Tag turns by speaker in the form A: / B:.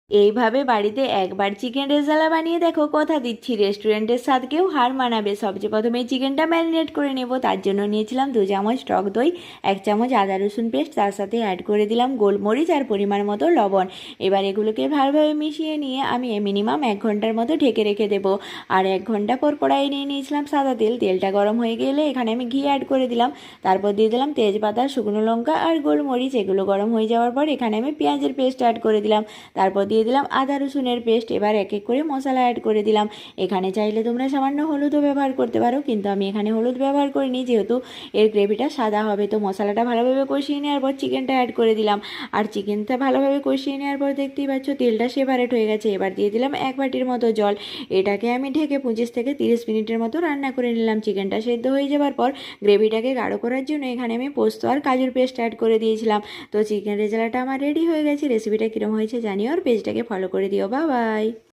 A: এইভাবে বাড়িতে একবার চিকেন রেজালা বানিয়ে দেখো, কথা দিচ্ছি রেস্টুরেন্টের স্বাদকেও হার মানাবে। সবচেয়ে প্রথমে চিকেনটা ম্যারিনেট করে নেব। তার জন্য নিয়েছিলাম 2 চামচ টক দই, 1 চামচ আদা রসুন পেস্ট, তার সাথে অ্যাড করে দিলাম গোলমরিচ আর পরিমাণ মতো লবণ। এবার এগুলোকে ভালোভাবে মিশিয়ে নিয়ে আমি মিনিমাম 1 ঘন্টার মতো ঢেকে রেখে দেবো। আর 1 ঘন্টা পর কড়াইয়ে নিয়ে নিয়েছিলাম সাদা তেল। তেলটা গরম হয়ে গেলে এখানে আমি ঘি অ্যাড করে দিলাম। তারপর দিয়ে দিলাম তেজপাতা, শুকনো লঙ্কা আর গোলমরিচ। এগুলো গরম হয়ে যাওয়ার পর এখানে আমি পেঁয়াজের পেস্ট অ্যাড করে দিলাম। তারপর দিয়ে দিলাম আদা রসুনের পেস্ট। এবার এক এক করে মশলা অ্যাড করে দিলাম। এখানে চাইলে তোমরা সামান্য হলুদও ব্যবহার করতে পারো, কিন্তু আমি এখানে হলুদ ব্যবহার করিনি, যেহেতু এর গ্রেভিটা সাদা হবে। তো মশলাটা ভালোভাবে কষিয়ে নেওয়ার পর চিকেনটা অ্যাড করে দিলাম। আর চিকেনটা ভালোভাবে কষিয়ে নেওয়ার পর দেখতেই পাচ্ছ তেলটা সেপারেট হয়ে গেছে। এবার দিয়ে দিলাম 1 বাটির মতো জল। এটাকে আমি ঢেকে 25 থেকে 30 মিনিটের মতো রান্না করে নিলাম। চিকেনটা সেদ্ধ হয়ে যাওয়ার পর গ্রেভিটাকে গাঢ় করার জন্য এখানে আমি পোস্ত আর কাজুর পেস্ট অ্যাড করে দিয়েছিলাম। তো চিকেন রেজালাটা আমার রেডি হয়ে গেছে। রেসিপিটা কীরকম হয়েছে জানিও, আর পেজটাকে ফলো করে দিও। Bye bye.